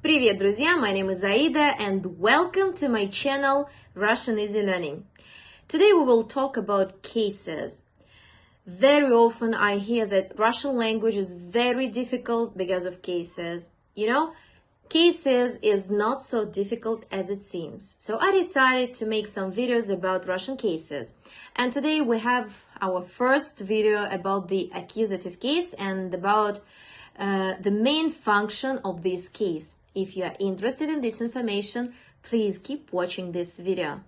Привет, друзья! My name is Aida and welcome to my channel Russian Easy Learning. Today we will talk about cases. Very often I hear that Russian language is very difficult because of cases. Cases is not so difficult as it seems. So I decided to make some videos about Russian cases. And today we have our first video about the accusative case and about the main function of this case. If you are interested in this information, please keep watching this video.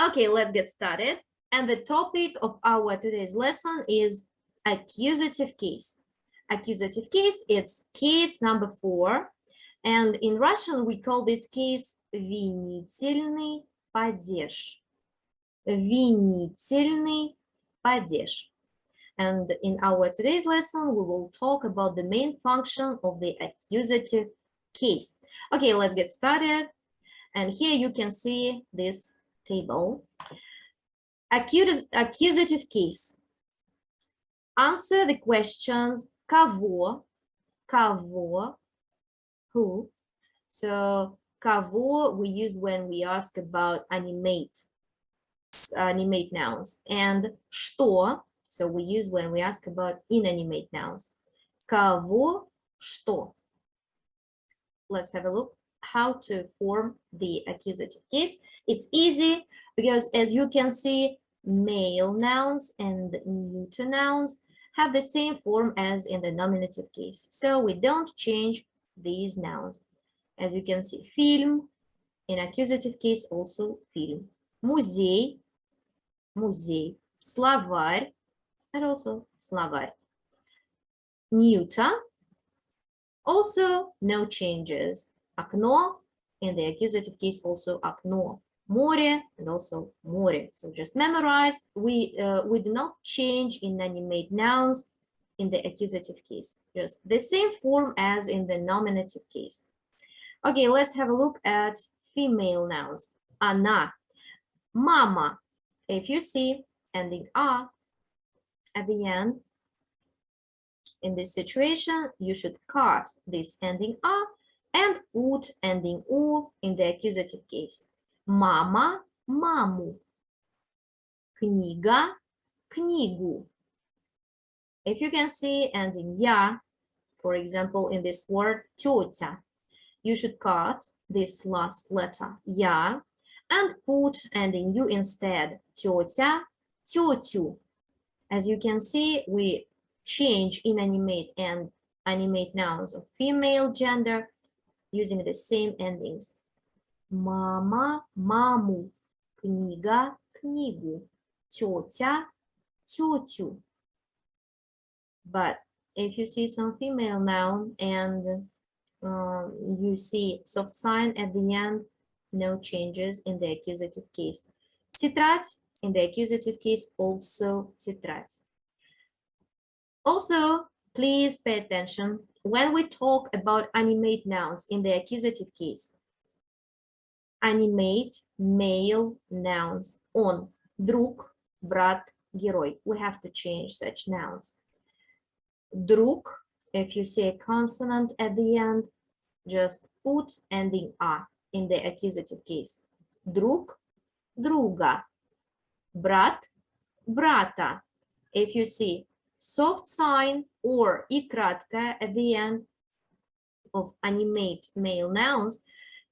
Okay, let's get started. And the topic of our today's lesson is accusative case. Accusative case, it's case number 4. And in Russian, we call this case винительный падеж. Винительный падеж. And in our today's lesson, we will talk about the main function of the accusative case. Okay, let's get started. And here you can see this table. Accusative case. Answer the questions кого, who. So кого we use when we ask about animate nouns, and что, so we use when we ask about inanimate nouns. Кого, что. Let's have a look how to form the accusative case. It's easy because, as you can see, male nouns and neuter nouns have the same form as in the nominative case. So we don't change these nouns. As you can see, film, in accusative case also film. Музей, музей. Словарь, and also словарь. Neuter, also no changes. Окно, in the accusative case also окно. Море, and also море. So just memorize. We do not change inanimate nouns in the accusative case. Just the same form as in the nominative case. Okay, let's have a look at female nouns. Она, мама. If you see ending a at the end, in this situation, you should cut this ending a and put ending u in the accusative case. Мама, маму. Книга, книгу. If you can see ending я, for example, in this word тетя, you should cut this last letter я and put ending u instead. Тетя, тетю. As you can see, we change inanimate and animate nouns of female gender using the same endings. Мама, маму. Книга, книгу. Тетя, тетю. But if you see some female noun and you see soft sign at the end, no changes in the accusative case. Тетрадь, in the accusative case, also тетрадь. Also, please pay attention when we talk about animate nouns in the accusative case. Animate male nouns. Он, друг, брат, герой. We have to change such nouns. Друг, if you see a consonant at the end, just put ending a in the accusative case. Друг, друга. Брат, брата. If you see soft sign or и краткое at the end of animate male nouns,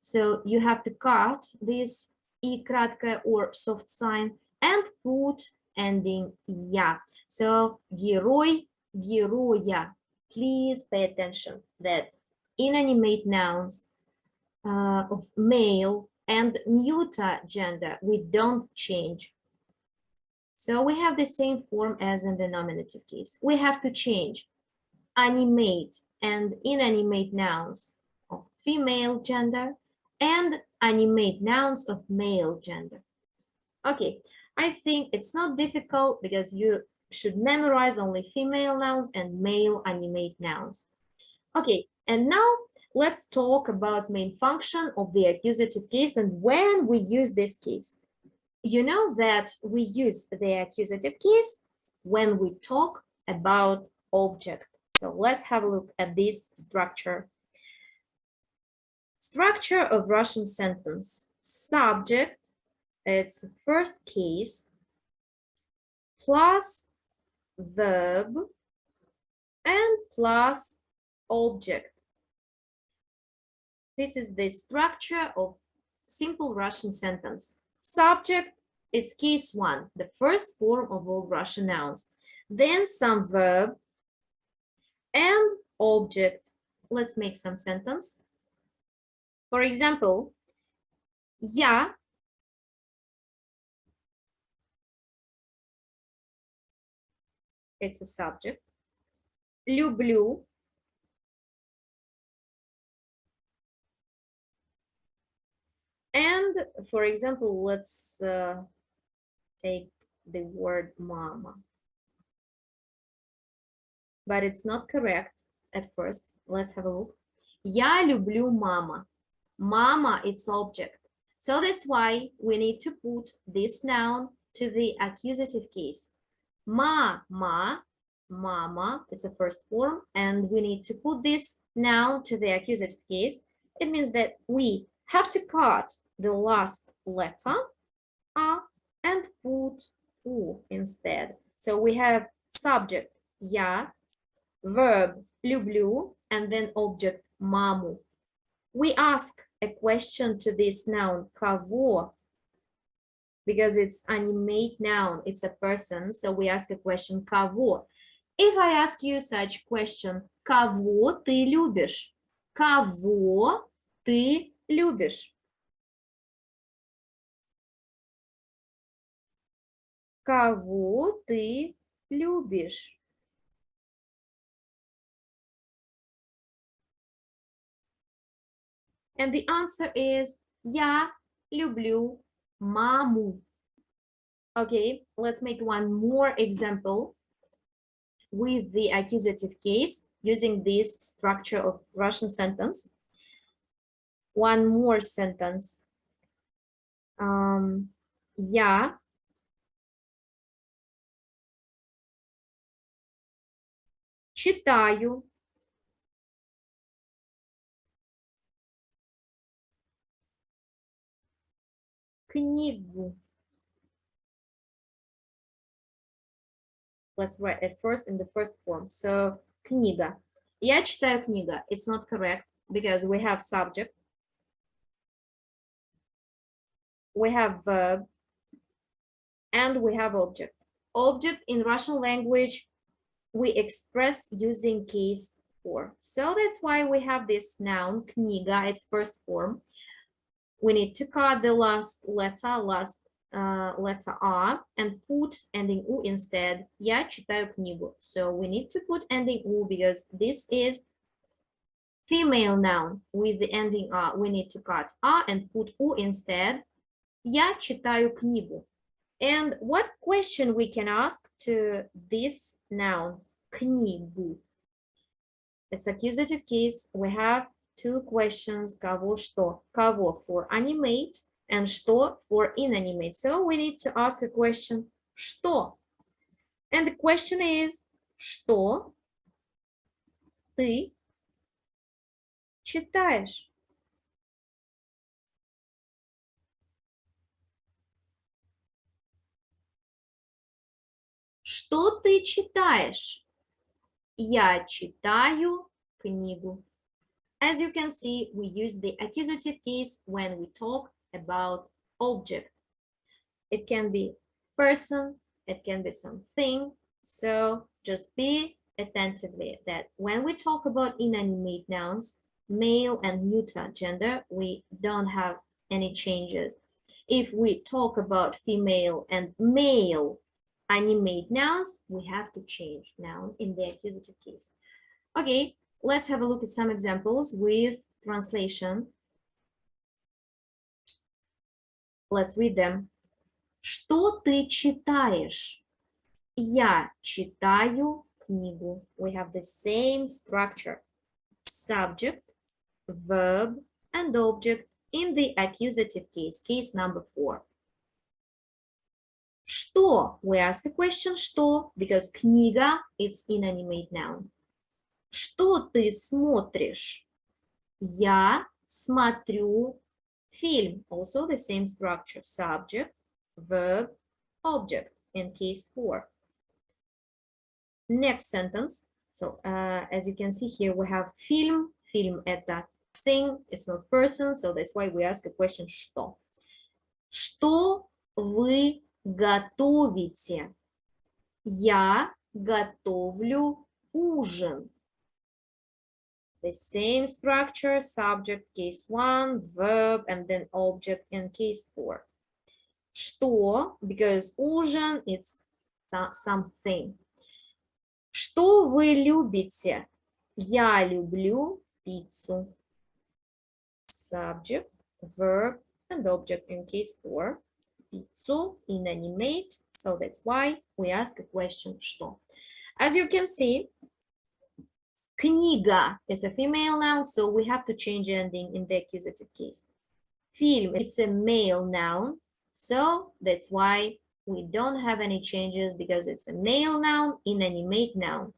so you have to cut this и краткое or soft sign and put ending я. So герой, героя. Please pay attention that inanimate nouns of male and neuter gender, we don't change. So we have the same form as in the nominative case. We have to change animate and inanimate nouns of female gender and animate nouns of male gender. Okay, I think it's not difficult because you should memorize only female nouns and male animate nouns. Okay, and now let's talk about main function of the accusative case and when we use this case. You know that we use the accusative case when we talk about object. So let's have a look at this structure. Structure of Russian sentence. Subject, it's first case, plus verb, and plus object. This is the structure of simple Russian sentence. Subject, it's case one, the first form of all Russian nouns. Then some verb and object. Let's make some sentence. For example, я, it's a subject, люблю, and for example, let's take the word mama. But it's not correct at first. Let's have a look. Я люблю мама. Mama, it's object. So that's why we need to put this noun to the accusative case. Mama, it's a first form, and we need to put this noun to the accusative case. It means that we have to cut the last letter a and put u instead. So we have subject я, verb люблю, and then object маму. We ask a question to this noun кого, because it's animate noun, it's a person, so we ask a question кого. If I ask you such question, кого ты любишь? Кого ты любишь? Кого ты любишь? And the answer is я люблю маму. Okay, let's make one more example with the accusative case using this structure of Russian sentence. One more sentence. Я читаю книгу. Let's write it first in the first form. So, книга. Я читаю книга. It's not correct because we have subject, we have verb, and we have object. Object in Russian language, we express using case 4. So that's why we have this noun, книга, its first form. We need to cut the last letter, letter A, and put ending U instead. Я читаю книгу. So we need to put ending U because this is female noun with the ending A. We need to cut A and put U instead. Я читаю книгу. And what question we can ask to this noun, книгу? It's accusative case. We have two questions, кого, что. Кого for animate and что for inanimate. So we need to ask a question, что? And the question is, что ты читаешь? Что ты читаешь? Я читаю книгу. As you can see, we use the accusative case when we talk about object. It can be person, it can be something. So just be attentively that when we talk about inanimate nouns, male and neuter gender, we don't have any changes. If we talk about female and male animate nouns, we have to change noun in the accusative case. Okay, let's have a look at some examples with translation. Let's read them. Что ты читаешь? Я читаю книгу. We have the same structure. Subject, verb, and object in the accusative case, case number 4. Что? We ask a question, что, because книга, it's inanimate noun. Что ты смотришь? Я смотрю фильм. Also the same structure, subject, verb, object in case 4. Next sentence. So as you can see here, we have film. Film это thing, it's not person, so that's why we ask a question что. Что вы готовите? Я готовлю ужин. The same structure, subject, case 1, verb, and then object in case 4. Что? Because ужин, it's something. Что вы любите? Я люблю пиццу. Subject, verb, and object in case 4. Пиццу, inanimate. So that's why we ask a question что. As you can see, книга is a female noun, so we have to change ending in the accusative case. Film, it's a male noun, so that's why we don't have any changes because it's a male noun, inanimate noun.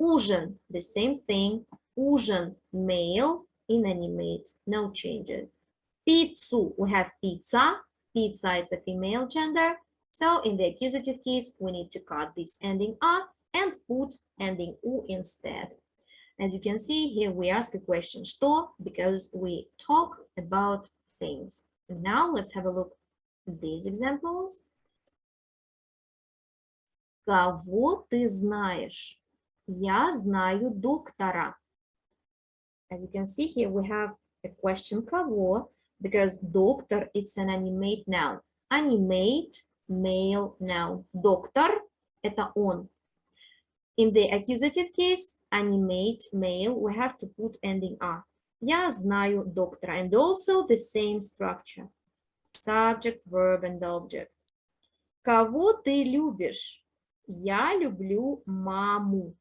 Ужин, the same thing. Ужин, male, inanimate, no changes. Пиццу, we have pizza. Pizza, it's a female gender. So in the accusative case, we need to cut this ending a and put ending u instead. As you can see here, we ask a question что because we talk about things. And now let's have a look at these examples. Кого ты знаешь? Я знаю доктора. As you can see here, we have a question кого because doctor it's an animate noun. Animate male noun. Доктор это он. In the accusative case, animate male, we have to put ending a. Я знаю доктора, and also the same structure. Subject, verb, and object. Кого ты любишь? Я люблю маму.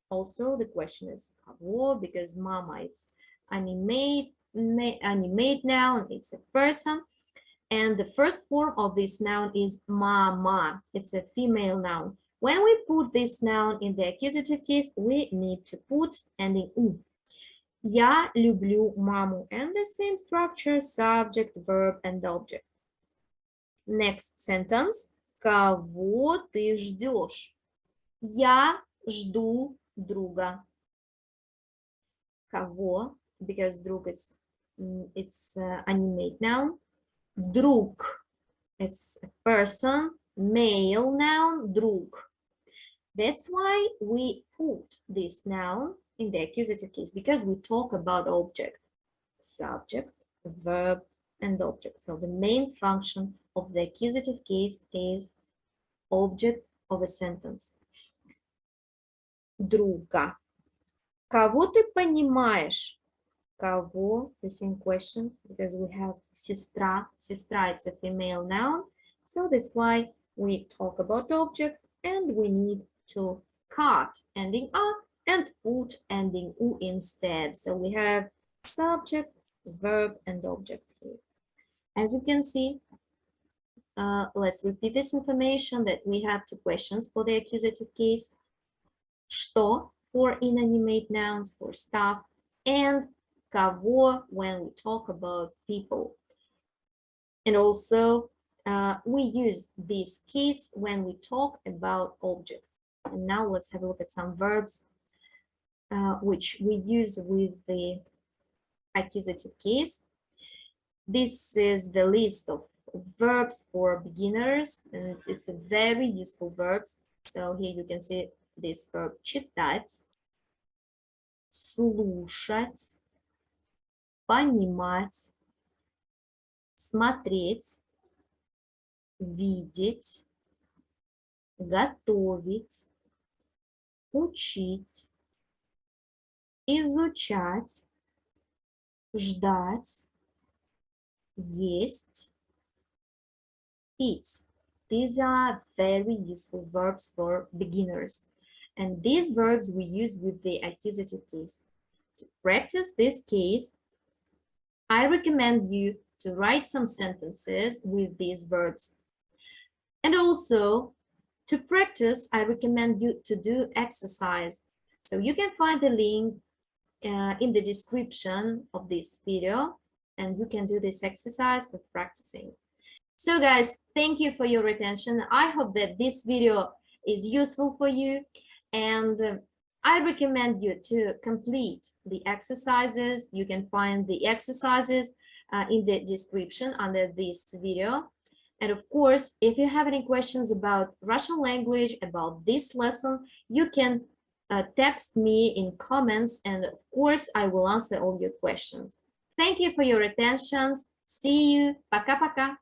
Also, the question is кого, because mama is animate noun, it's a person. And the first form of this noun is mama. It's a female noun. When we put this noun in the accusative case, we need to put ending u. Я люблю маму. And the same structure, subject, verb, and object. Next sentence. Кого ты ждешь? Я жду друга. Кого, because друг is it's animate noun. Друг, it's a person, male noun, друг. That's why we put this noun in the accusative case, because we talk about object, subject, verb, and object. So the main function of the accusative case is object of a sentence. Друга. Кого ты понимаешь? Кого, the same question, because we have сестра. Сестра, it's a female noun. So that's why we talk about object and we need to cut ending a and put ending u instead. So we have subject, verb, and object here. As you can see, let's repeat this information that we have two questions for the accusative case. Что for inanimate nouns, for stuff, and кого when we talk about people. And also, we use this case when we talk about object. And now let's have a look at some verbs which we use with the accusative case. This is the list of verbs for beginners, and it's a very useful verbs. So here you can see this verb читать, слушать, понимать, смотреть, видеть, готовить, учить, изучать, ждать, есть, eat. These are very useful verbs for beginners. And these verbs we use with the accusative case. To practice this case, I recommend you to write some sentences with these verbs. And also, to practice, I recommend you to do exercise. So you can find the link in the description of this video, and you can do this exercise for practicing. So guys, thank you for your attention. I hope that this video is useful for you, and I recommend you to complete the exercises. You can find the exercises in the description under this video. And of course, if you have any questions about Russian language, about this lesson, you can text me in comments, and of course, I will answer all your questions. Thank you for your attention. See you. Пока-пока.